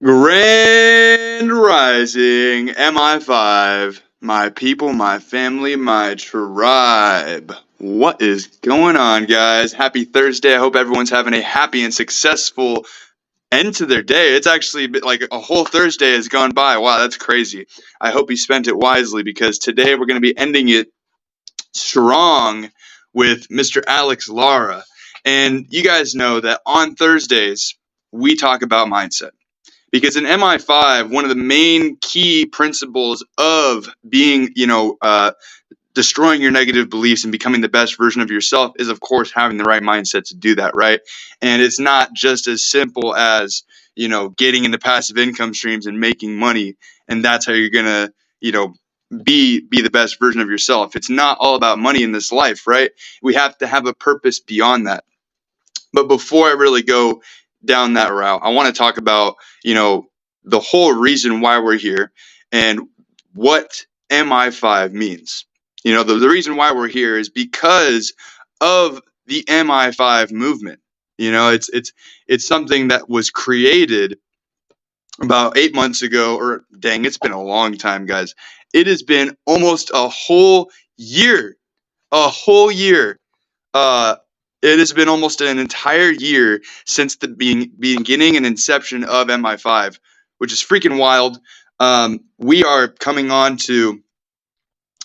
Grand Rising, MI5, my people, my family, my tribe. What is going on, guys? Happy Thursday. I hope everyone's having a happy and successful end to their day. It's actually like a whole Thursday has gone by. Wow, that's crazy. I hope you spent it wisely because today we're going to be ending it strong with Mr. Alex Lara. And you guys know that on Thursdays, we talk about mindset. Because in MI5, one of the main key principles of being, destroying your negative beliefs and becoming the best version of yourself is, of course, having the right mindset to do that, right? And it's not just as simple as, getting into passive income streams and making money, and that's how you're gonna, be the best version of yourself. It's not all about money in this life, right? We have to have a purpose beyond that. But before I really go down that route, I want to talk about, the whole reason why we're here and what MI5 means. The reason why we're here is because of the MI5 movement. It's something that was created about 8 months ago, or dang, it's been a long time, guys. It has been almost a whole year, a whole year. It has been almost an entire year since the beginning and inception of MI5, which is freaking wild. We are coming on to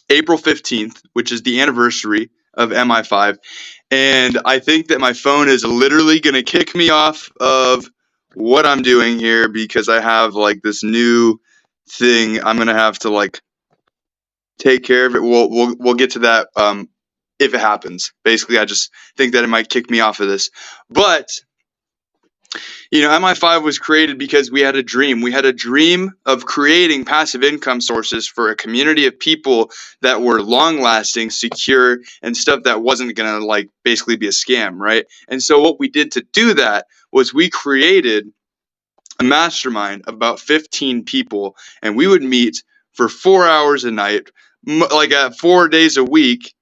April 15th, which is the anniversary of MI5. And I think that my phone is literally going to kick me off of what I'm doing here because I have like this new thing. I'm going to have to like take care of it. We'll get to that if it happens. Basically, I just think that it might kick me off of this. But MI5 was created because we had a dream. We had a dream of creating passive income sources for a community of people that were long-lasting, secure, and stuff that wasn't going to like basically be a scam, right? And so what we did to do that was we created a mastermind of about 15 people, and we would meet for 4 hours a night, like 4 days a week,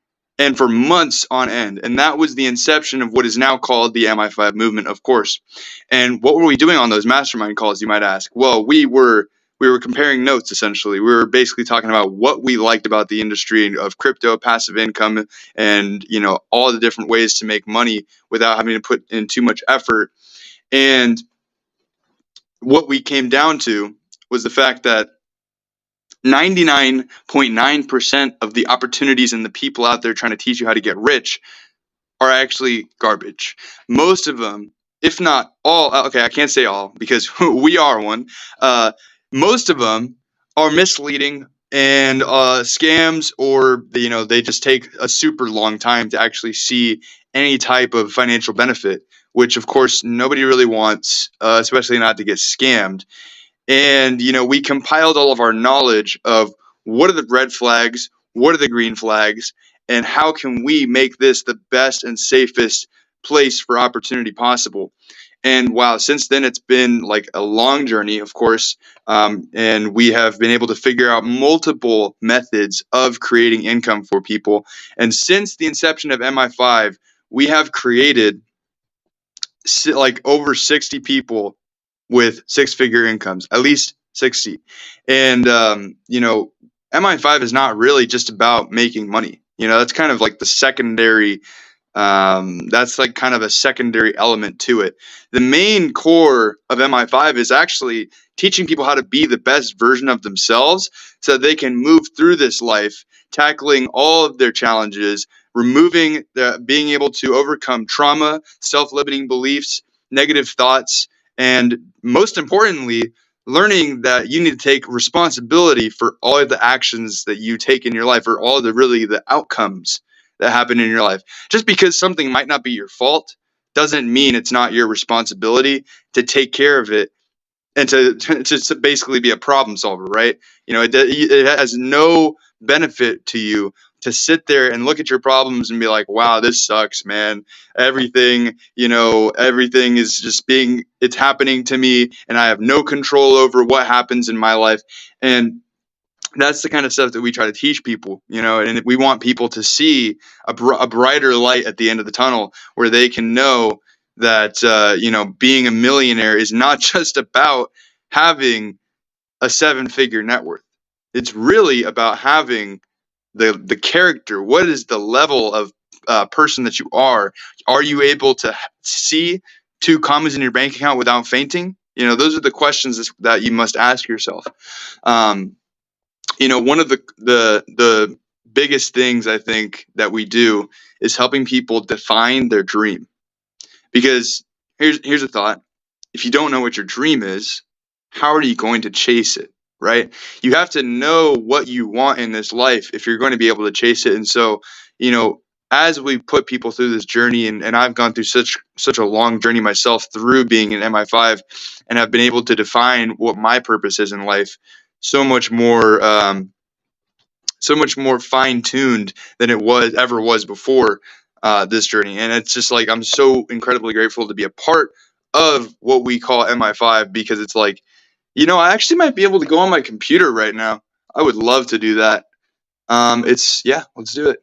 and for months on end. And that was the inception of what is now called the MI5 movement, of course. And what were we doing on those mastermind calls, you might ask? Well, we were comparing notes, essentially. We were basically talking about what we liked about the industry of crypto, passive income, and all the different ways to make money without having to put in too much effort. And what we came down to was the fact that 99.9% of the opportunities and the people out there trying to teach you how to get rich are actually garbage. Most of them, if not all, okay, I can't say all because we are one. Most of them are misleading and scams, or they just take a super long time to actually see any type of financial benefit, which of course nobody really wants, especially not to get scammed. And, we compiled all of our knowledge of what are the red flags, what are the green flags, and how can we make this the best and safest place for opportunity possible. And wow, since then, it's been like a long journey, of course. And we have been able to figure out multiple methods of creating income for people. And since the inception of MI5, we have created like over 60 people with six-figure incomes, at least 60. And, MI5 is not really just about making money. That's kind of like the secondary, that's like kind of a secondary element to it. The main core of MI5 is actually teaching people how to be the best version of themselves so they can move through this life, tackling all of their challenges, being able to overcome trauma, self-limiting beliefs, negative thoughts, and most importantly, learning that you need to take responsibility for all of the actions that you take in your life, or all the outcomes that happen in your life. Just because something might not be your fault doesn't mean it's not your responsibility to take care of it and to basically be a problem solver, right? It has no benefit to you to sit there and look at your problems and be like, wow, this sucks, man. Everything is just it's happening to me and I have no control over what happens in my life. And that's the kind of stuff that we try to teach people, and we want people to see a brighter light at the end of the tunnel where they can know that, being a millionaire is not just about having a 7-figure net worth. It's really about having the character. What is the level of person that you are? Are you able to see 2 commas in your bank account without fainting? Those are the questions that you must ask yourself. Um, one of the biggest things I think that we do is helping people define their dream. Because here's a thought: if you don't know what your dream is, how are you going to chase it? Right? You have to know what you want in this life if you're going to be able to chase it. And so, you know, as we put people through this journey, and I've gone through such a long journey myself through being an MI5, and have been able to define what my purpose is in life, so much more fine tuned than it was before this journey. And it's just like I'm so incredibly grateful to be a part of what we call MI5, because it's like, I actually might be able to go on my computer right now. I would love to do that. Yeah, let's do it.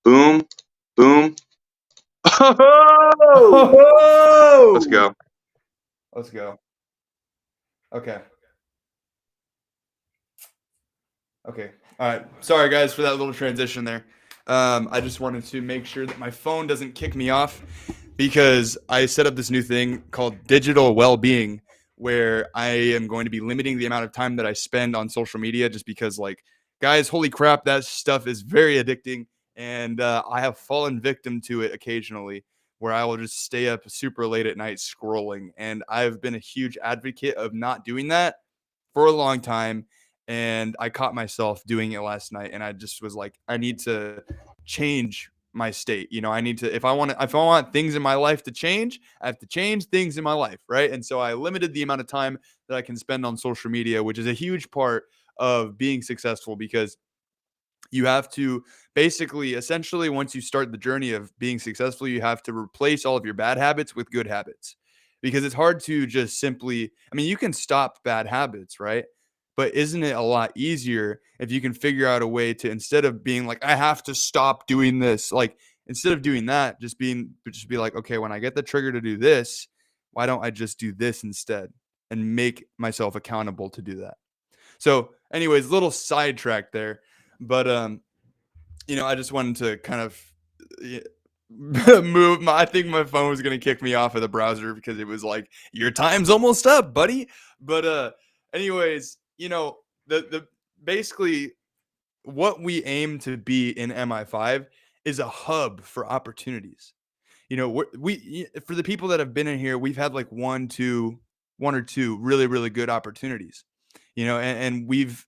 Boom, boom. Oh, let's Oh! go. Let's go. Okay. Okay. All right. Sorry, guys, for that little transition there. I just wanted to make sure that my phone doesn't kick me off because I set up this new thing called digital well-being, where I am going to be limiting the amount of time that I spend on social media, just because, like, guys, holy crap, that stuff is very addicting. And I have fallen victim to it occasionally, where I will just stay up super late at night scrolling. And I've been a huge advocate of not doing that for a long time, and I caught myself doing it last night, and I just was like, I need to change my state. I need to, if I want things in my life to change, I have to change things in my life, right? And so I limited the amount of time that I can spend on social media, which is a huge part of being successful, because you have to basically, essentially, once you start the journey of being successful, you have to replace all of your bad habits with good habits, because it's hard to just simply, I mean, you can stop bad habits, right? But isn't it a lot easier if you can figure out a way to, instead of being like, I have to stop doing this, like, instead of doing that, just be like, okay, when I get the trigger to do this, why don't I just do this instead, and make myself accountable to do that? So, anyways, little sidetrack there, but I just wanted to kind of move my. I think my phone was gonna kick me off of the browser because it was like, your time's almost up, buddy. But anyways, the basically what we aim to be in MI5 is a hub for opportunities. For the people that have been in here, we've had like one or two really, really good opportunities. And we've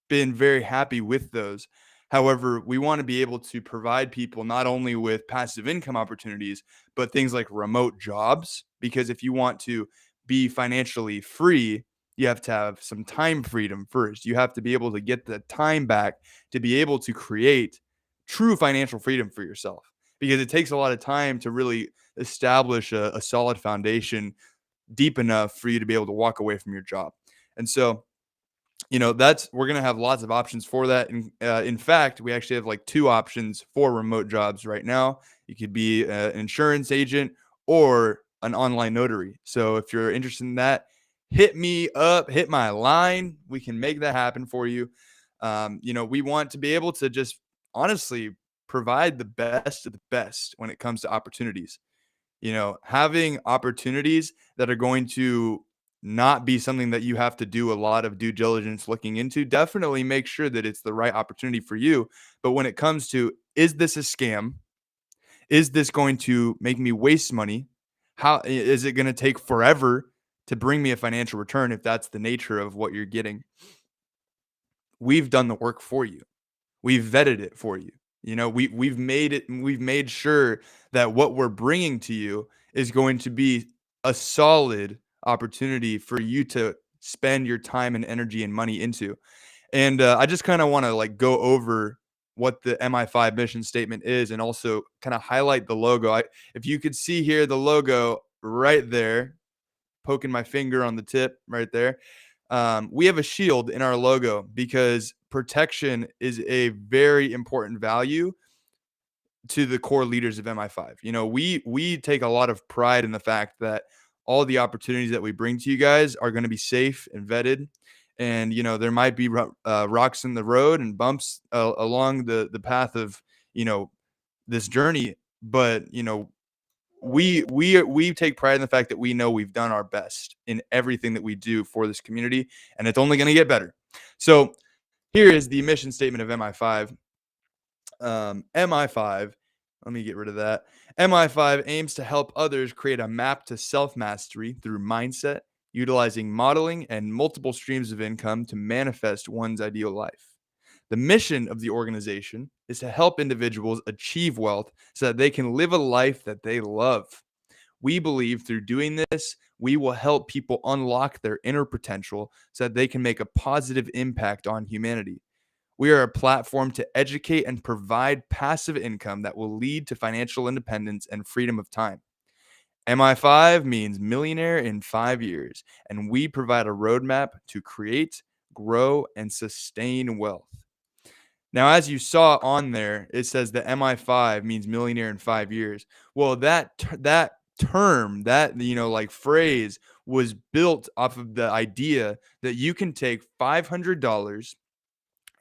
been very happy with those. However, we want to be able to provide people not only with passive income opportunities, but things like remote jobs. Because if you want to be financially free, you have to have some time freedom first. You have to be able to get the time back to be able to create true financial freedom for yourself. Because it takes a lot of time to really establish a solid foundation deep enough for you to be able to walk away from your job. And so, that's, we're going to have lots of options for that. And in fact, we actually have like 2 options for remote jobs right now. You could be an insurance agent or an online notary. So if you're interested in that, hit me up, hit my line. We can make that happen for you. We want to be able to just honestly provide the best of the best when it comes to opportunities. Having opportunities that are going to not be something that you have to do a lot of due diligence looking into. Definitely make sure that it's the right opportunity for you. But when it comes to, is this a scam? Is this going to make me waste money? How is it going to take forever to bring me a financial return if that's the nature of what you're getting? We've done the work for you. We've vetted it for you. We've made sure that what we're bringing to you is going to be a solid opportunity for you to spend your time and energy and money into. And I just kind of want to like go over what the MI5 mission statement is, and also kind of highlight the logo. If you could see here, the logo right there, poking my finger on the tip right there. We have a shield in our logo because protection is a very important value to the core leaders of MI5. We take a lot of pride in the fact that all the opportunities that we bring to you guys are going to be safe and vetted. And, there might be rocks in the road and bumps along the path of, this journey. But, we take pride in the fact that we know we've done our best in everything that we do for this community, and it's only going to get better. So here is the mission statement of MI5. MI5, let me get rid of that. MI5 aims to help others create a map to self-mastery through mindset, utilizing modeling and multiple streams of income to manifest one's ideal life. The mission of the organization is to help individuals achieve wealth so that they can live a life that they love. We believe through doing this, we will help people unlock their inner potential so that they can make a positive impact on humanity. We are a platform to educate and provide passive income that will lead to financial independence and freedom of time. MI5 means millionaire in 5 years, and we provide a roadmap to create, grow, and sustain wealth. Now, as you saw on there, it says that MI5 means millionaire in 5 years. Well, that term, that like phrase was built off of the idea that you can take $500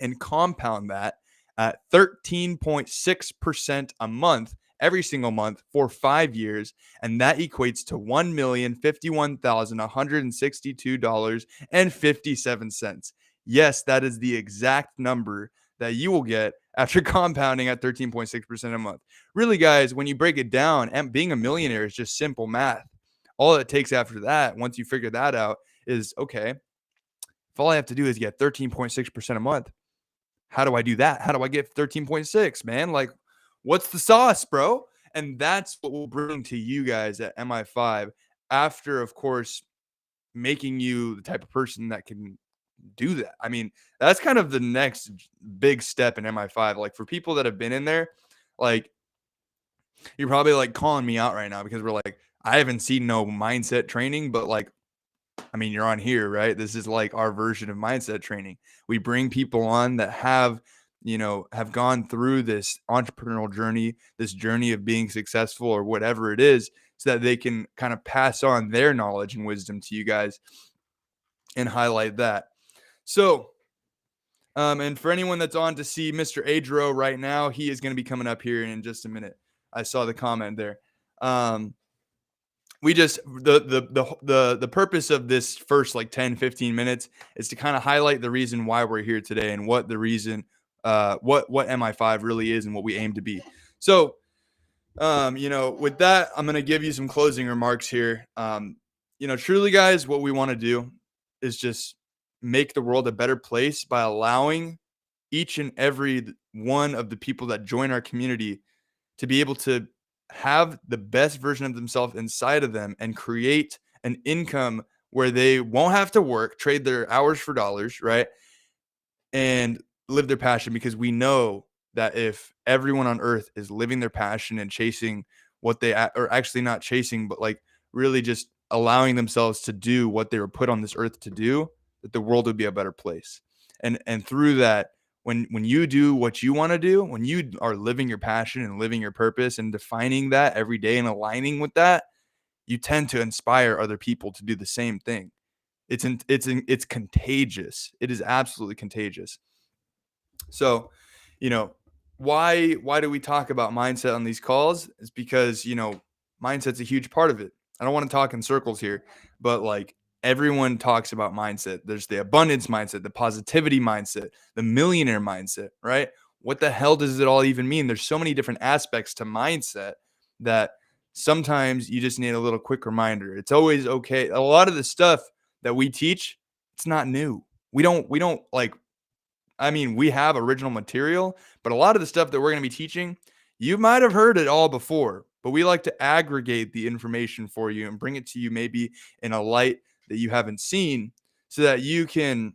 and compound that at 13.6% a month every single month for 5 years, and that equates to $1,051,162.57. Yes, that is the exact number that you will get after compounding at 13.6% a month. Really, guys, when you break it down, and being a millionaire is just simple math. All it takes after that, once you figure that out, is okay, if all I have to do is get 13.6% a month, how do I do that? How do I get 13.6, man? Like, what's the sauce, bro? And that's what we'll bring to you guys at MI5 after, of course, making you the type of person that can do that. I mean, that's kind of the next big step in MI5. Like, for people that have been in there, like, you're probably like calling me out right now because we're like, I haven't seen no mindset training, but like, I mean, you're on here, right? This is like our version of mindset training. We bring people on that have gone through this entrepreneurial journey, this journey of being successful or whatever it is, so that they can kind of pass on their knowledge and wisdom to you guys and highlight that. So, and for anyone that's on to see Mr. Adro right now, he is going to be coming up here in just a minute. I saw the comment there. We just the purpose of this first like 10-15 minutes is to kind of highlight the reason why we're here today and what the reason what MI5 really is and what we aim to be. So with that, I'm going to give you some closing remarks here. Truly, guys, what we want to do is just make the world a better place by allowing each and every one of the people that join our community to be able to have the best version of themselves inside of them and create an income where they won't have to work, trade their hours for dollars, right? And live their passion, because we know that if everyone on earth is living their passion and chasing what they or actually not chasing, but like really just allowing themselves to do what they were put on this earth to do, that the world would be a better place. And through that, when you do what you want to do, when you are living your passion and living your purpose and defining that every day and aligning with that, you tend to inspire other people to do the same thing. It's contagious. It is absolutely contagious. So, why do we talk about mindset on these calls? It's because, mindset's a huge part of it. I don't want to talk in circles here, but like, everyone talks about mindset. There's the abundance mindset, the positivity mindset, the millionaire mindset, right? What the hell does it all even mean? There's so many different aspects to mindset that sometimes you just need a little quick reminder. It's always okay. A lot of the stuff that we teach, it's not new. We don't like, I mean, we have original material, but a lot of the stuff that we're going to be teaching, you might have heard it all before, but we like to aggregate the information for you and bring it to you maybe in a light that you haven't seen, so that you can,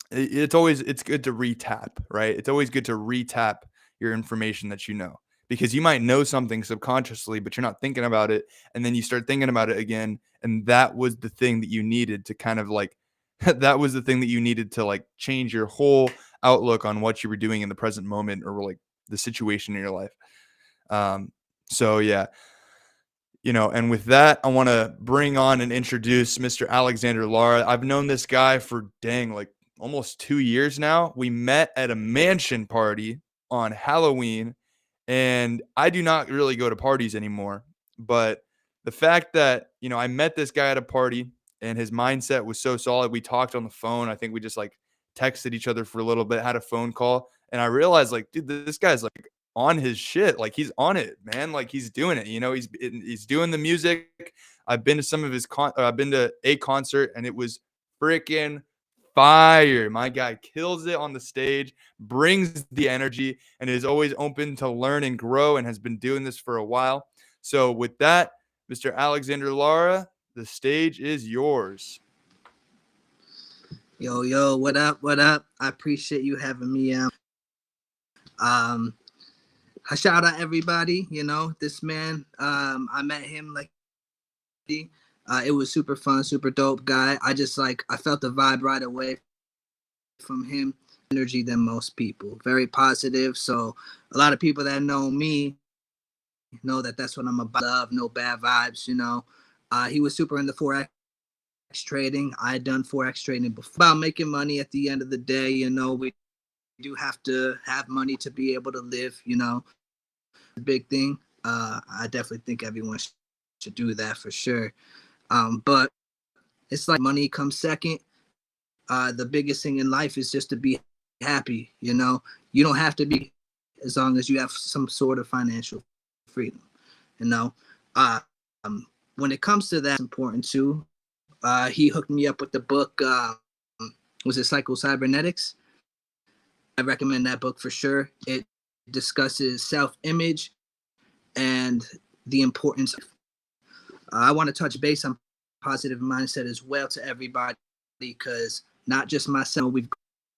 it's good to retap, right? It's always good to retap your information that you know, because you might know something subconsciously, but you're not thinking about it. And then you start thinking about it again. And that was the thing that you needed to kind of like, that was the thing that you needed to like change your whole outlook on what you were doing in the present moment or like the situation in your life. So yeah, And with that, I want to bring on and introduce Mr. Alexander Lara. I've known this guy for like almost 2 years now. We met at a mansion party on Halloween, and I do not really go to parties anymore. But the fact that, I met this guy at a party and his mindset was so solid. We talked on the phone. I think we just like texted each other for a little bit, had a phone call, and I realized like, dude, this guy's like on his shit. Like he's on it, man. Like he's doing it. He's doing the music. I've been to some of his I've been to a concert, and it was freaking fire. My guy kills it on the stage, brings the energy, and is always open to learn and grow, and has been doing this for a while. So with that, Mr. Alexander Lara, the stage is yours. Yo, what up? What up? I appreciate you having me out. I shout out everybody, this man, I met him like, it was super fun, super dope guy. I felt the vibe right away from him, energy than most people, very positive. So a lot of people that know me know that that's what I'm about. Love, no bad vibes, he was super into Forex trading. I had done Forex trading before. About making money at the end of the day, we do have to have money to be able to live, big thing. I definitely think everyone should do that for sure. But it's like money comes second. The biggest thing in life is just to be happy. You don't have to be, as long as you have some sort of financial freedom. When it comes to that, it's important too. He hooked me up with the book. Was it Psycho-Cybernetics? I recommend that book for sure. It discusses self-image and the importance. I want to touch base on positive mindset as well to everybody, because not just myself, we've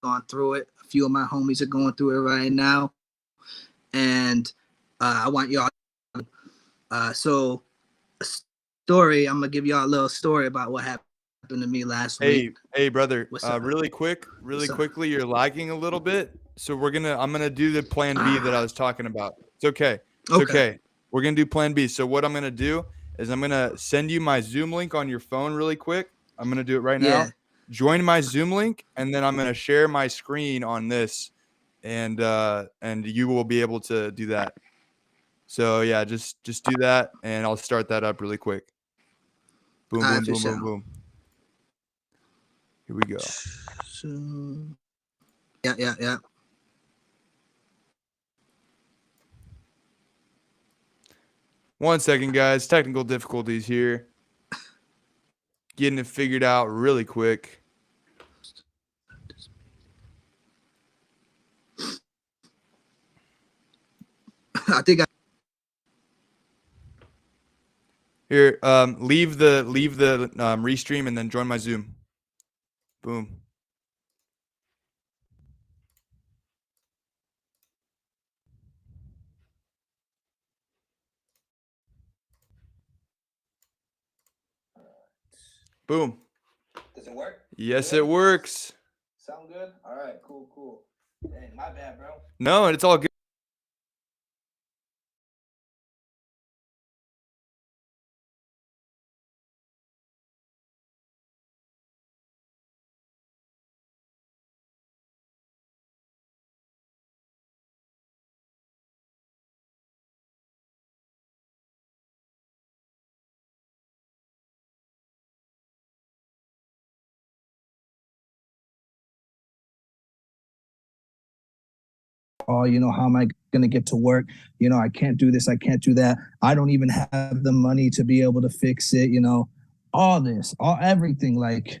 gone through it. A few of my homies are going through it right now, and I want y'all. So, a story. I'm gonna give y'all a little story about what happened to me last week. Hey, brother. Really quickly, you're lagging a little bit. So I'm gonna do the plan B that I was talking about. It's okay. It's okay. We're gonna do plan B. So what I'm gonna do is I'm gonna send you my Zoom link on your phone really quick. I'm gonna do it right now. Join my Zoom link, and then I'm gonna share my screen on this, and you will be able to do that. So yeah, just do that, and I'll start that up really quick. Boom, boom, boom, boom, boom. Here we go. Yeah. 1 second, guys. Technical difficulties here. Getting it figured out really quick. I think Here, leave the restream and then join my Zoom. Boom. Boom. Does it work? Yes, it works. Sound good? All right, cool. Dang, my bad, bro. No, it's all good. Oh, how am I going to get to work? I can't do this. I can't do that. I don't even have the money to be able to fix it. All this, everything. Like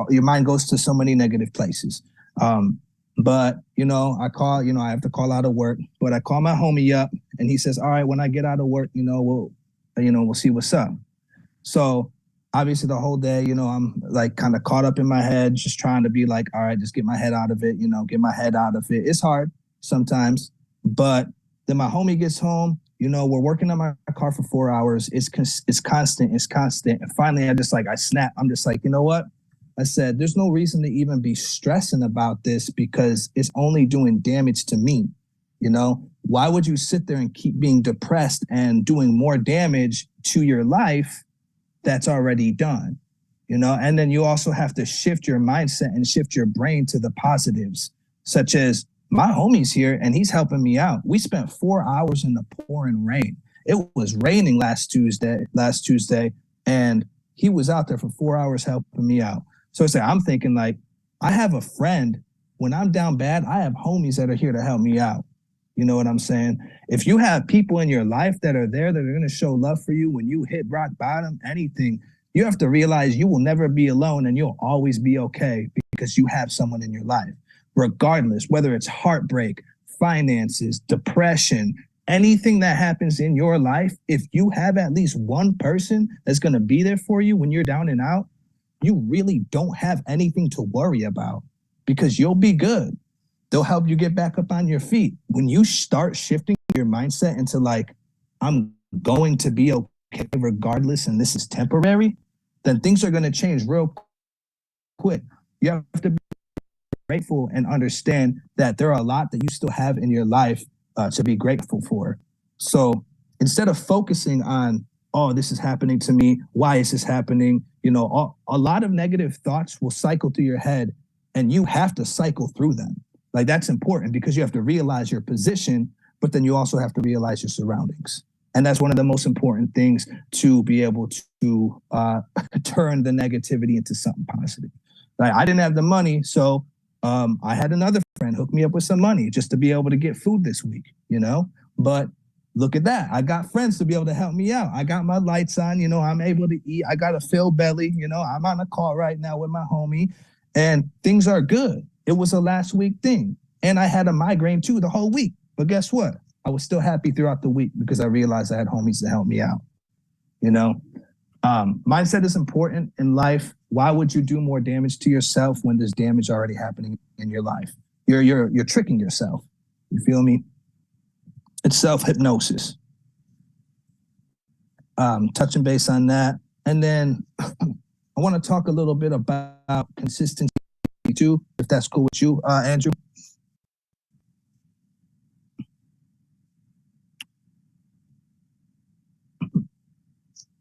your mind goes to so many negative places. But, I call, I have to call out of work, but I call my homie up and he says, all right, when I get out of work, we'll see what's up. So obviously the whole day, I'm like kind of caught up in my head, just trying to be like, all right, just get my head out of it, get my head out of it. It's hard sometimes, but then my homie gets home, we're working on my car for 4 hours. It's constant. And finally I snap. I'm just like, you know what? I said, there's no reason to even be stressing about this because it's only doing damage to me. why would you sit there and keep being depressed and doing more damage to your life that's already done? You know, and then you also have to shift your mindset and shift your brain to the positives, such as my homie's here and he's helping me out. We spent 4 hours in the pouring rain. It was raining last Tuesday, and he was out there for 4 hours helping me out. So it's like, I'm thinking like, I have a friend. When I'm down bad, I have homies that are here to help me out. You know what I'm saying? If you have people in your life that are there that are going to show love for you when you hit rock bottom, anything, you have to realize you will never be alone and you'll always be okay because you have someone in your life. Regardless, whether it's heartbreak, finances, depression, anything that happens in your life, if you have at least one person that's going to be there for you when you're down and out, you really don't have anything to worry about because you'll be good. They'll help you get back up on your feet. When you start shifting your mindset into like, I'm going to be okay regardless, and this is temporary, then things are going to change real quick. You have to be grateful and understand that there are a lot that you still have in your life to be grateful for. So instead of focusing on, oh, this is happening to me, why is this happening? You know, a lot of negative thoughts will cycle through your head and you have to cycle through them. Like that's important because you have to realize your position, but then you also have to realize your surroundings. And that's one of the most important things to be able to turn the negativity into something positive. Like I didn't have the money, so I had another friend hook me up with some money just to be able to get food this week, you know? But look at that. I got friends to be able to help me out. I got my lights on, you know, I'm able to eat. I got a filled belly, you know, I'm on a call right now with my homie and things are good. It was a last week thing. And I had a migraine too the whole week. But guess what? I was still happy throughout the week because I realized I had homies to help me out, you know? Mindset is important in life. Why would you do more damage to yourself when there's damage already happening in your life? You're tricking yourself. You feel me? It's self-hypnosis. Touching base on that. And then I want to talk a little bit about consistency too, if that's cool with you, Andrew.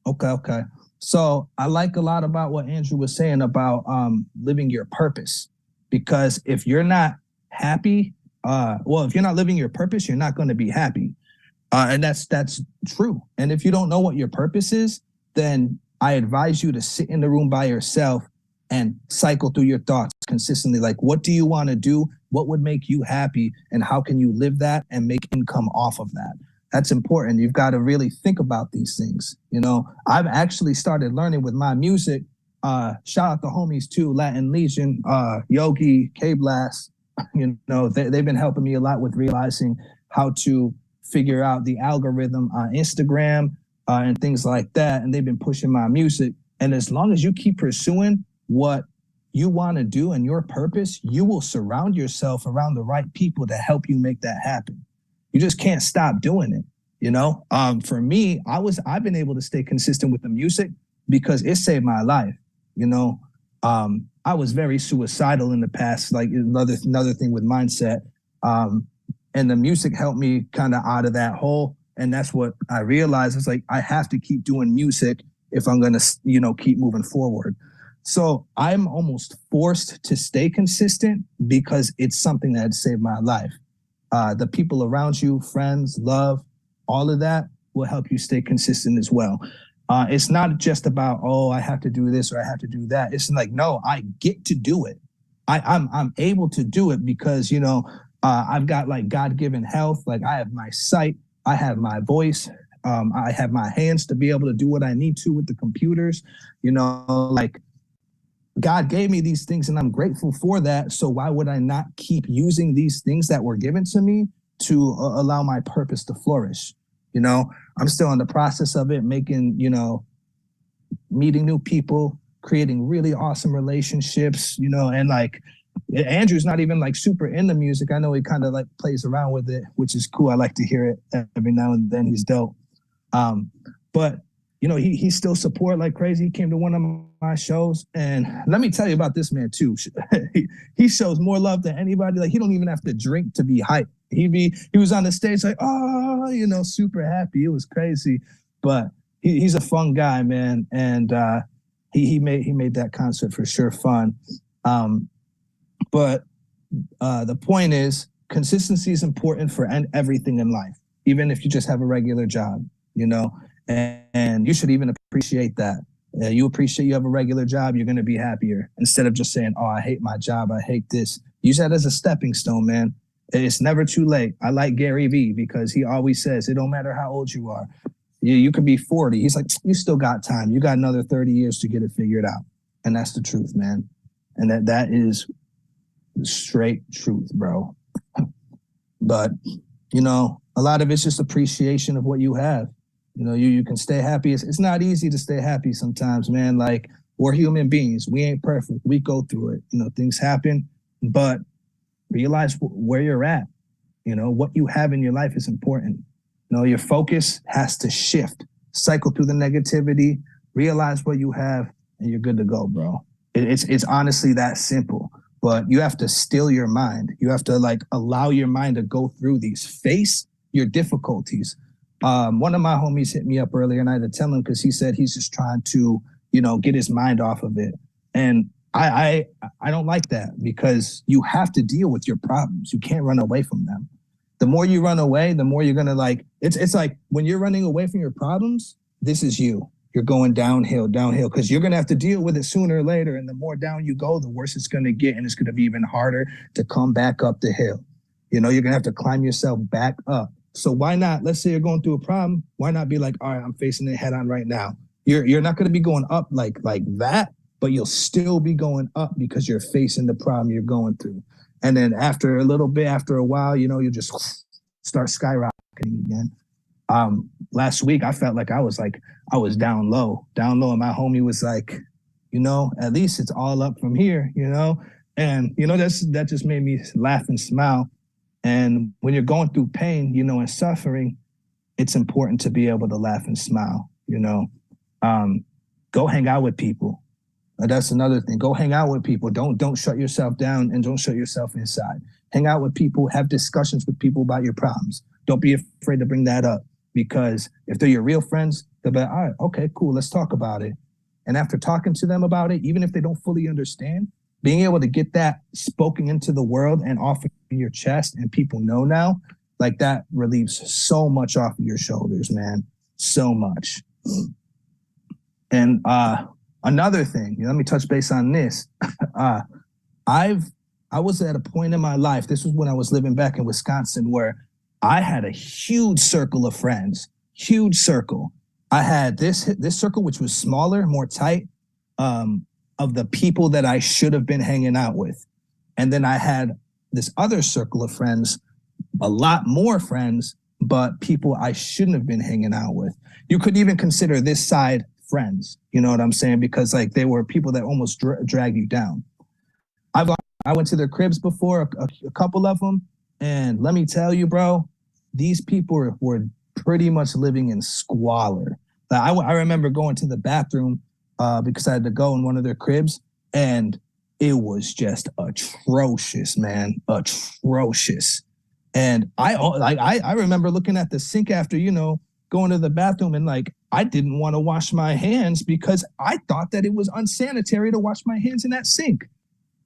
Okay. So I like a lot about what Andrew was saying about living your purpose, because if you're not happy, if you're not living your purpose, you're not going to be happy. And that's true. And if you don't know what your purpose is, then I advise you to sit in the room by yourself and cycle through your thoughts consistently. Like, what do you want to do? What would make you happy? And how can you live that and make income off of that? That's important. You've got to really think about these things. You know, I've actually started learning with my music. Shout out the homies too, Latin Legion, Yogi, K-Blast. You know, they've been helping me a lot with realizing how to figure out the algorithm on Instagram and things like that. And they've been pushing my music. And as long as you keep pursuing what you want to do and your purpose, you will surround yourself around the right people to help you make that happen. You just can't stop doing it. You know, for me, I've been able to stay consistent with the music because it saved my life. You know, I was very suicidal in the past, like another thing with mindset. And the music helped me kind of out of that hole. And that's what I realized. It's like, I have to keep doing music if I'm going to, you know, keep moving forward. So I'm almost forced to stay consistent because it's something that had saved my life. The people around you, friends, love, all of that will help you stay consistent as well. It's not just about, oh, I have to do this or I have to do that. It's like, no, I get to do it. I'm able to do it because, you know, I've got like God-given health. Like I have my sight, I have my voice, I have my hands to be able to do what I need to with the computers. You know, like God gave me these things and I'm grateful for that. So why would I not keep using these things that were given to me to allow my purpose to flourish? You know, I'm still in the process of it, making, you know, meeting new people, creating really awesome relationships, you know, and like Andrew's not even like super into music. I know he kind of like plays around with it, which is cool. I like to hear it every now and then. He's dope. But you know, he still support like crazy. He came to one of my shows, and let me tell you about this man too. He shows more love than anybody. Like he don't even have to drink to be hype. He was on the stage like, oh, you know, super happy. It was crazy, but he's a fun guy, man, and he made that concert for sure fun. But the point is, consistency is important for everything in life, even if you just have a regular job, you know, and you should even appreciate that. You appreciate you have a regular job, you're going to be happier instead of just saying, oh, I hate my job, I hate this. Use that as a stepping stone, man. It's never too late. I like Gary Vee because he always says, it don't matter how old you are. You could be 40. He's like, you still got time. You got another 30 years to get it figured out. And that's the truth, man. And that is straight truth, bro. But, you know, a lot of it's just appreciation of what you have. You know, you can stay happy. It's not easy to stay happy sometimes, man. Like, we're human beings. We ain't perfect. We go through it. You know, things happen, but realize where you're at. You know, what you have in your life is important. You know, your focus has to shift. Cycle through the negativity, realize what you have, and you're good to go, bro. It's honestly that simple. But you have to still your mind. You have to like allow your mind to go through these, face your difficulties. One of my homies hit me up earlier, and I had to tell him because he said he's just trying to, you know, get his mind off of it. And I don't like that because you have to deal with your problems. You can't run away from them. The more you run away, the more you're gonna like. It's like when you're running away from your problems, this is you. You're going downhill, because you're going to have to deal with it sooner or later. And the more down you go, the worse it's going to get. And it's going to be even harder to come back up the hill. You know, you're going to have to climb yourself back up. So why not, let's say you're going through a problem. Why not be like, all right, I'm facing it head on right now. You're not going to be going up like that, but you'll still be going up because you're facing the problem you're going through. And then after a little bit, after a while, you know, you just start skyrocketing again. Last week, I felt like I was down low, and my homie was like, you know, at least it's all up from here, you know? And, you know, that just made me laugh and smile. And when you're going through pain, you know, and suffering, it's important to be able to laugh and smile, you know? Go hang out with people. That's another thing. Go hang out with people. Don't shut yourself down and don't shut yourself inside. Hang out with people, have discussions with people about your problems. Don't be afraid to bring that up. Because if they're your real friends, they'll be like, all right, okay, cool, let's talk about it. And after talking to them about it, even if they don't fully understand, being able to get that spoken into the world and off your chest and people know now, like that relieves so much off of your shoulders, man. So much. And another thing, let me touch base on this. I was at a point in my life, this was when I was living back in Wisconsin, where I had a huge circle of friends, huge circle. I had this circle, which was smaller, more tight, of the people that I should have been hanging out with. And then I had this other circle of friends, a lot more friends, but people I shouldn't have been hanging out with. You could even consider this side friends, you know what I'm saying? Because like they were people that almost drag you down. I went to their cribs before, a couple of them. And let me tell you, bro, these people were pretty much living in squalor. I remember going to the bathroom because I had to go in one of their cribs, and it was just atrocious, man, atrocious. And I remember looking at the sink after, you know, going to the bathroom, and like I didn't want to wash my hands because I thought that it was unsanitary to wash my hands in that sink,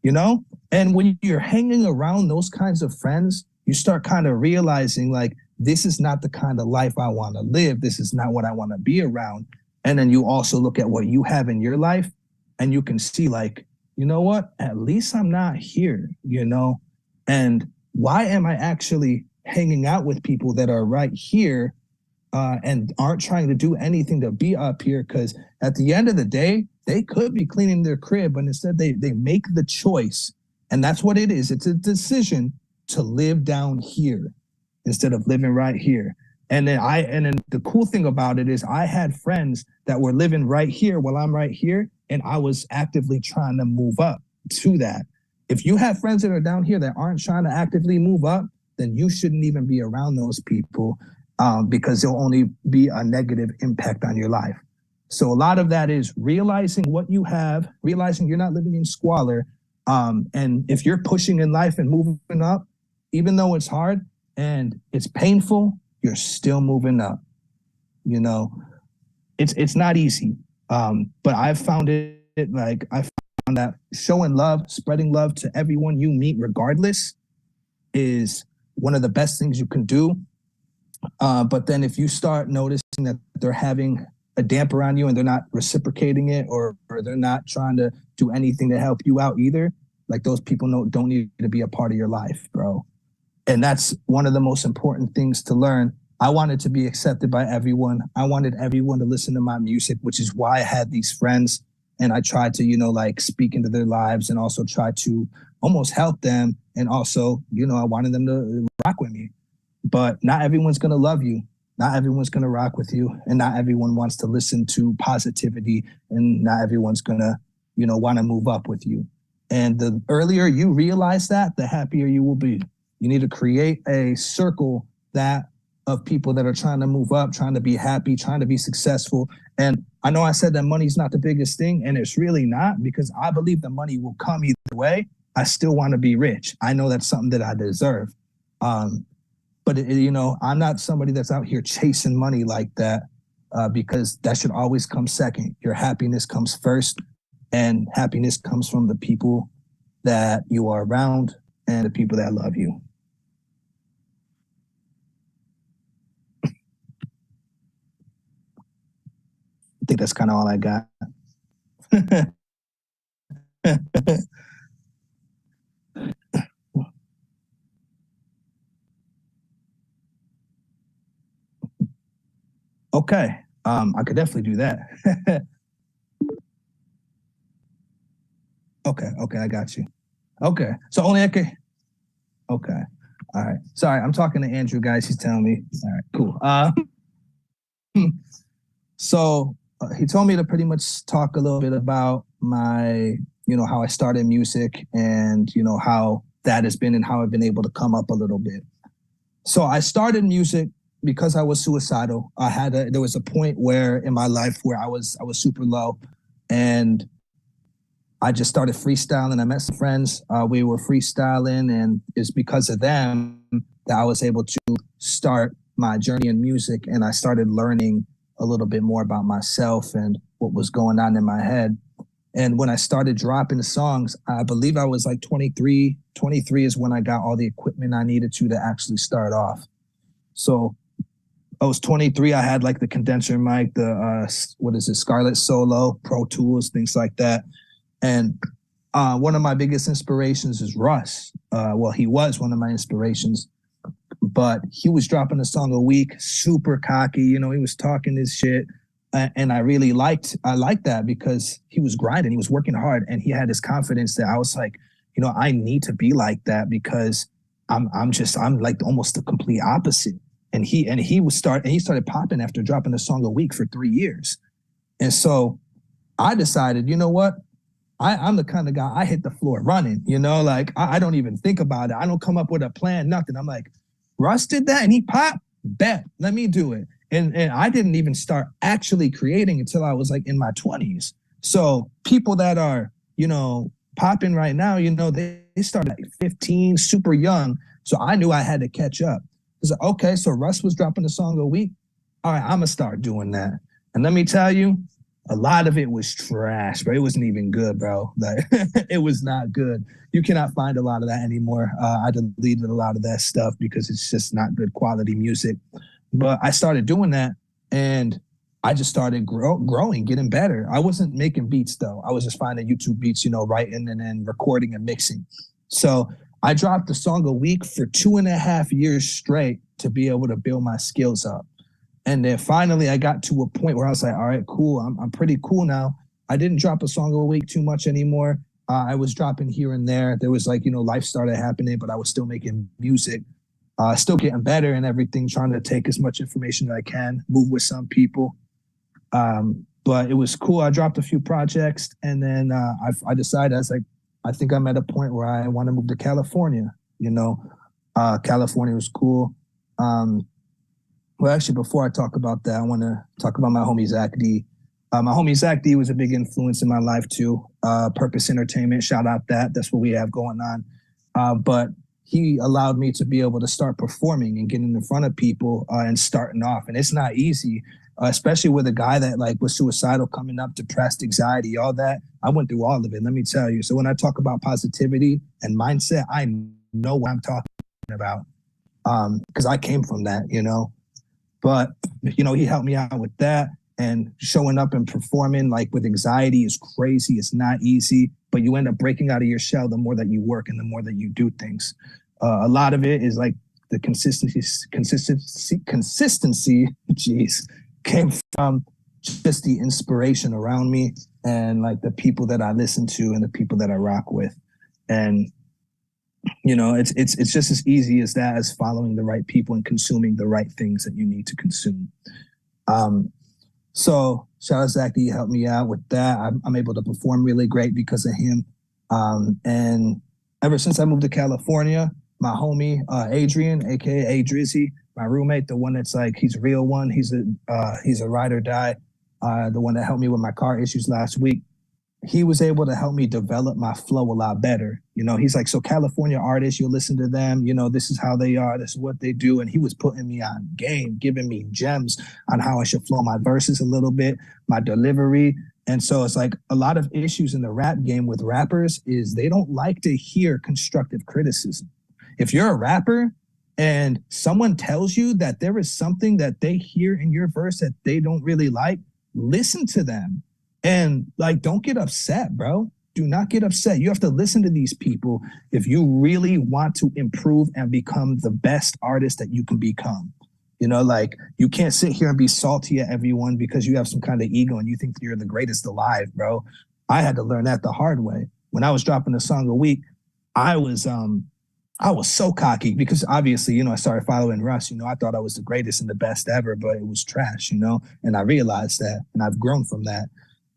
you know? And when you're hanging around those kinds of friends, you start kind of realizing like, this is not the kind of life I want to live. This is not what I want to be around. And then you also look at what you have in your life, and you can see like, you know what, at least I'm not here, you know? And why am I actually hanging out with people that are right here and aren't trying to do anything to be up here? Because at the end of the day, they could be cleaning their crib, but instead they make the choice. And that's what it is. It's a decision to live down here instead of living right here. And then the cool thing about it is I had friends that were living right here while I'm right here, and I was actively trying to move up to that. If you have friends that are down here that aren't trying to actively move up, then you shouldn't even be around those people because they'll only be a negative impact on your life. So a lot of that is realizing what you have, realizing you're not living in squalor. And if you're pushing in life and moving up, even though it's hard, and it's painful, you're still moving up. You know, it's not easy. But I've found it like I found that showing love, spreading love to everyone you meet, regardless, is one of the best things you can do. But then if you start noticing that they're having a damper on you and they're not reciprocating it, or they're not trying to do anything to help you out either, like those people don't need to be a part of your life, bro. And that's one of the most important things to learn. I wanted to be accepted by everyone. I wanted everyone to listen to my music, which is why I had these friends. And I tried to, like speak into their lives and also try to almost help them. And also, I wanted them to rock with me. But not everyone's going to love you. Not everyone's going to rock with you. And not everyone wants to listen to positivity. And not everyone's going to, want to move up with you. And the earlier you realize that, the happier you will be. You need to create a circle of people that are trying to move up, trying to be happy, trying to be successful. And I know I said that money's not the biggest thing, and it's really not, because I believe the money will come either way. I still want to be rich. I know that's something that I deserve. But I'm not somebody that's out here chasing money like that, because that should always come second. Your happiness comes first, and happiness comes from the people that you are around and the people that love you. I think that's kind of all I got. Okay. I could definitely do that. Okay, I got you. Okay. So only I can. Okay. All right. Sorry, I'm talking to Andrew, guys. He's telling me. All right, cool. So he told me to pretty much talk a little bit about my, how I started music and, how that has been and how I've been able to come up a little bit. So I started music because I was suicidal. There was a point where in my life where I was super low, and I just started freestyling. I met some friends. We were freestyling, and it's because of them that I was able to start my journey in music. And I started learning a little bit more about myself and what was going on in my head. And when I started dropping the songs, I believe I was like 23. 23 is when I got all the equipment I needed to actually start off. So I was 23. I had like the condenser mic, the Scarlett Solo, Pro Tools, things like that. And one of my biggest inspirations is Russ. Well, he was one of my inspirations, but he was dropping a song a week, super cocky. He was talking his shit. And I really liked that because he was grinding, he was working hard, and he had this confidence that I was like, I need to be like that, because I'm like almost the complete opposite. And he started popping after dropping a song a week for 3 years. And so I decided, you know what? I'm the kind of guy, I hit the floor running, like I don't even think about it. I don't come up with a plan, nothing. I'm like, Russ did that and he popped, bet, let me do it. And I didn't even start actually creating until I was like in my 20s. So people that are, popping right now, they started at 15, super young. So I knew I had to catch up. I was like, okay, so Russ was dropping a song a week. All right, I'm going to start doing that. And let me tell you, a lot of it was trash, but it wasn't even good, bro. Like it was not good. You cannot find a lot of that anymore. I deleted a lot of that stuff because it's just not good quality music. But I started doing that, and I just started growing, getting better. I wasn't making beats, though. I was just finding YouTube beats, writing and then recording and mixing. So I dropped a song a week for 2.5 years straight to be able to build my skills up. And then finally, I got to a point where I was like, all right, cool. I'm pretty cool now. I didn't drop a song a week too much anymore. I was dropping here and there. There was life started happening, but I was still making music. Still getting better and everything, trying to take as much information as I can, move with some people. But it was cool. I dropped a few projects, and then I decided, I was like, I think I'm at a point where I want to move to California. California was cool. Well, actually, before I talk about that, I want to talk about my homie Zach D. My homie Zach D was a big influence in my life too. Purpose Entertainment, shout out that. That's what we have going on. But he allowed me to be able to start performing and getting in front of people and starting off. And it's not easy, especially with a guy that like was suicidal, coming up, depressed, anxiety, all that. I went through all of it, let me tell you. So when I talk about positivity and mindset, I know what I'm talking about because I came from that, you know. But, you know, he helped me out with that. And showing up and performing like with anxiety is crazy. It's not easy, but you end up breaking out of your shell the more that you work and the more that you do things. A lot of it is like the consistency, geez, came from just the inspiration around me and like the people that I listen to and the people that I rock with. And, you know, it's just as easy as that, as following the right people and consuming the right things that you need to consume. So shout out Zach, he helped me out with that. I'm able to perform really great because of him. And ever since I moved to California, my homie, Adrian, AKA Drizzy, my roommate, the one that's like, he's a real one. He's a ride or die. The one that helped me with my car issues last week. He was able to help me develop my flow a lot better. You know, he's like, so California artists, you'll listen to them, you know, this is how they are, this is what they do. And he was putting me on game, giving me gems on how I should flow my verses a little bit, my delivery. And so it's like a lot of issues in the rap game with rappers is they don't like to hear constructive criticism. If you're a rapper and someone tells you that there is something that they hear in your verse that they don't really like, listen to them. And like, don't get upset, bro. Do not get upset. You have to listen to these people if you really want to improve and become the best artist that you can become. You know, like you can't sit here and be salty at everyone because you have some kind of ego and you think you're the greatest alive, bro. I had to learn that the hard way. When I was dropping a song a week, I was so cocky because obviously, you know, I started following Russ. You know, I thought I was the greatest and the best ever, but it was trash, you know, and I realized that and I've grown from that.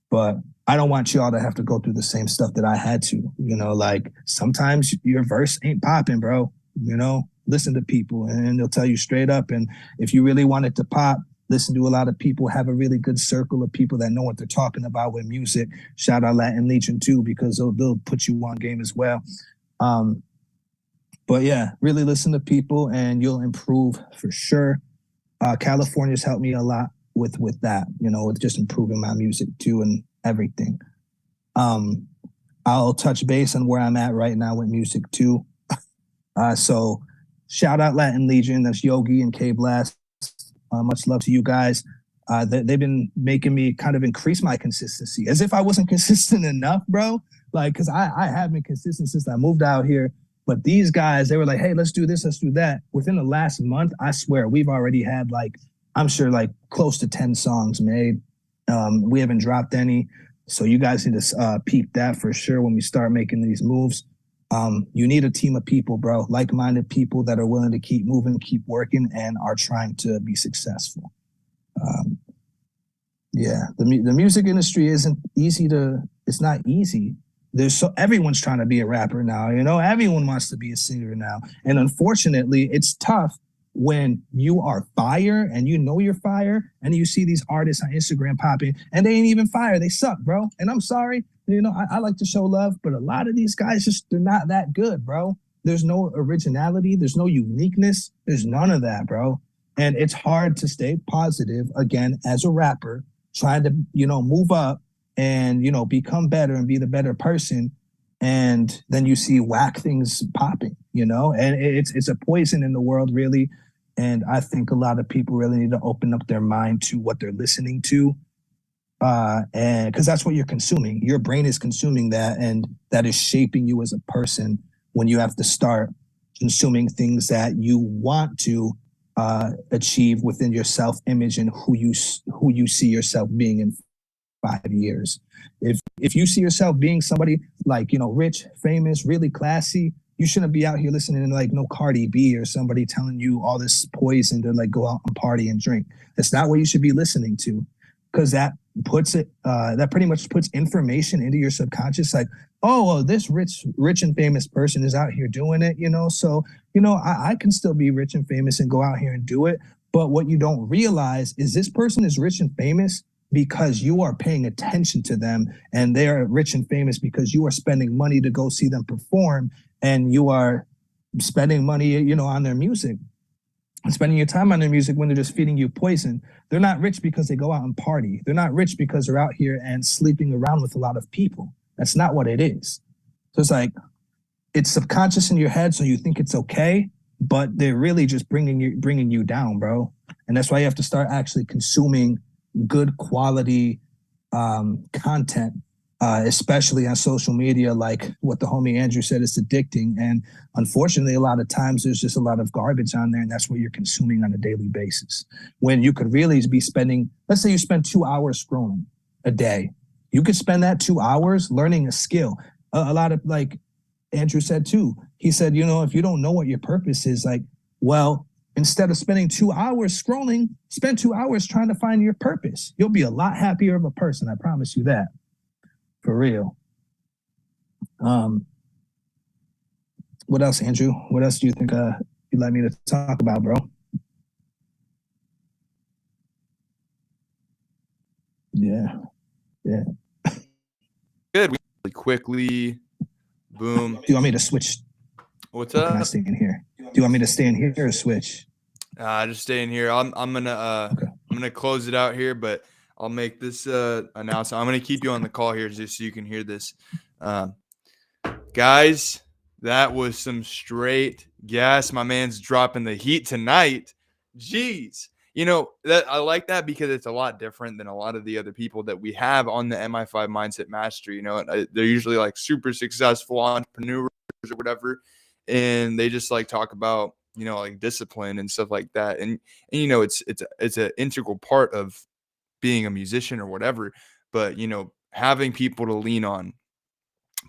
But I don't want y'all to have to go through the same stuff that I had to, you know, like sometimes your verse ain't popping, bro. You know, listen to people and they'll tell you straight up. And if you really want it to pop, listen to a lot of people, have a really good circle of people that know what they're talking about with music. Shout out Latin Legion too, because they'll put you on game as well. But yeah, really listen to people and you'll improve for sure. California's helped me a lot with that, you know, with just improving my music too and everything. I'll touch base on where I'm at right now with music too. So shout out Latin Legion, that's Yogi and K-Blast. Much love to you guys. They've been making me kind of increase my consistency as if I wasn't consistent enough, bro. Like, cause I have been consistent since I moved out here. But these guys, they were like, hey, let's do this, let's do that. Within the last month, I swear, we've already had like, I'm sure like close to 10 songs made. We haven't dropped any. So you guys need to peep that for sure when we start making these moves. You need a team of people, bro, like-minded people that are willing to keep moving, keep working, and are trying to be successful. Yeah, the music industry isn't easy it's not easy. Everyone's trying to be a rapper now, you know, everyone wants to be a singer now. And unfortunately, it's tough when you are fire and you know you're fire and you see these artists on Instagram popping and they ain't even fire. They suck, bro. And I'm sorry, you know, I like to show love, but a lot of these guys they're not that good, bro. There's no originality. There's no uniqueness. There's none of that, bro. And it's hard to stay positive, again, as a rapper, trying to, you know, move up and, you know, become better and be the better person. And then you see whack things popping, you know, and it's a poison in the world, really. And I think a lot of people really need to open up their mind to what they're listening to. And because that's what you're consuming. Your brain is consuming that, and that is shaping you as a person when you have to start consuming things that you want to achieve within your self-image and who you see yourself being in 5 years. If you see yourself being somebody like, you know, rich, famous, really classy, you shouldn't be out here listening to like no Cardi B or somebody telling you all this poison to like go out and party and drink. That's not what you should be listening to, because that pretty much puts information into your subconscious like, oh, well, this rich and famous person is out here doing it, you know, so, you know, I can still be rich and famous and go out here and do it. But what you don't realize is this person is rich and famous because you are paying attention to them, and they are rich and famous because you are spending money to go see them perform, and you are spending money, you know, on their music, spending your time on their music when they're just feeding you poison. They're not rich because they go out and party. They're not rich because they're out here and sleeping around with a lot of people. That's not what it is. So it's like, it's subconscious in your head, so you think it's okay, but they're really just bringing you down, bro. And that's why you have to start actually consuming good quality content, especially on social media. Like what the homie Andrew said, it's addicting. And unfortunately, a lot of times there's just a lot of garbage on there, and that's what you're consuming on a daily basis. When you could really be spending, let's say you spend 2 hours scrolling a day. You could spend that 2 hours learning a skill. A lot of, like Andrew said too, he said, you know, if you don't know what your purpose is, like, well, instead of spending 2 hours scrolling, spend 2 hours trying to find your purpose. You'll be a lot happier of a person. I promise you that. For real. What else, Andrew? What else do you think you'd like me to talk about, bro? Yeah. Good. Really quickly. Boom. Do you want me to switch? What's Or can I up? stay in here? Do you want me to stay in here or switch? Just stay in here. I'm gonna close it out here, but I'll make this announcement. I'm gonna keep you on the call here just so you can hear this. Guys, that was some straight gas. My man's dropping the heat tonight. Jeez. You know, that I like that because it's a lot different than a lot of the other people that we have on the Mi5 Mindset Mastery. You know, they're usually like super successful entrepreneurs or whatever, and they just like talk about, you know, like discipline and stuff like that. And you know, it's an integral part of being a musician or whatever. But, you know, having people to lean on,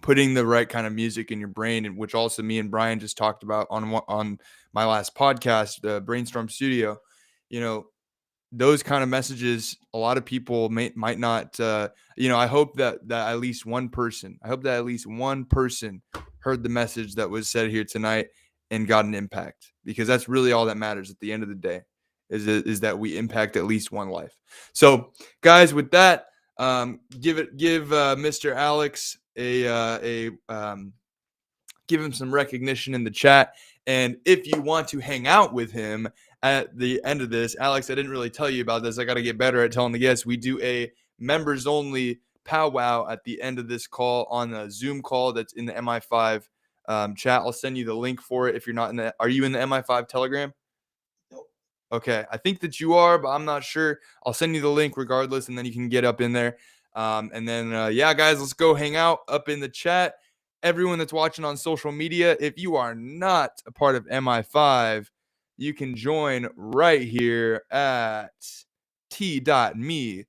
putting the right kind of music in your brain, and which also me and Brian just talked about on my last podcast, the Brainstorm Studio. You know, those kind of messages, a lot of people might not, you know, I hope that at least one person heard the message that was said here tonight and got an impact, because that's really all that matters at the end of the day, is that we impact at least one life. So guys, with that, give Mr. Alex give him some recognition in the chat. And if you want to hang out with him at the end of this, Alex, I didn't really tell you about this. I got to get better at telling the guests. We do a members only powwow at the end of this call on a Zoom call that's in the MI5 chat. I'll send you the link for it. If you're not in the, are you in the MI5 Telegram? Nope. Okay. I think that you are, but I'm not sure. I'll send you the link regardless, and then you can get up in there. And then, yeah, guys, let's go hang out up in the chat. Everyone that's watching on social media, if you are not a part of MI5, you can join right here at t.me/the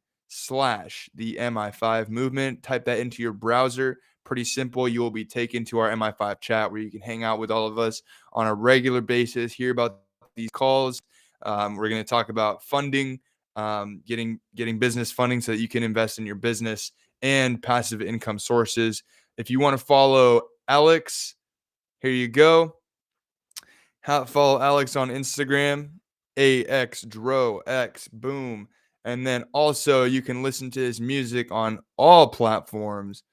MI5 movement. Type that into your browser. Pretty simple. You will be taken to our MI5 chat where you can hang out with all of us on a regular basis, hear about these calls. We're going to talk about funding, getting business funding so that you can invest in your business, and passive income sources. If you want to follow Alex, here you go. Follow Alex on Instagram, AXDroX, boom. And then also you can listen to his music on all platforms.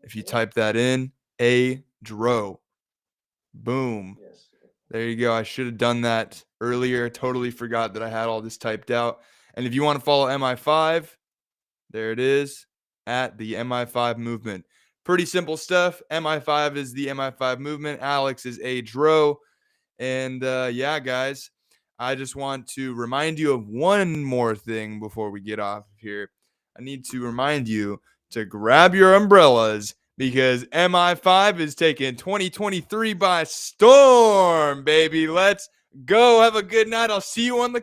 If you type that in, ADro, boom. There you go. I should have done that earlier. Totally forgot that I had all this typed out. And if you want to follow MI5, there it is, at the MI5 movement. Pretty simple stuff. MI5 is the MI5 movement. Alex is ADro. And yeah, guys, I just want to remind you of one more thing before we get off here. I need to remind you to grab your umbrellas, because MI5 is taking 2023 by storm, baby. Let's go. Have a good night. I'll see you on the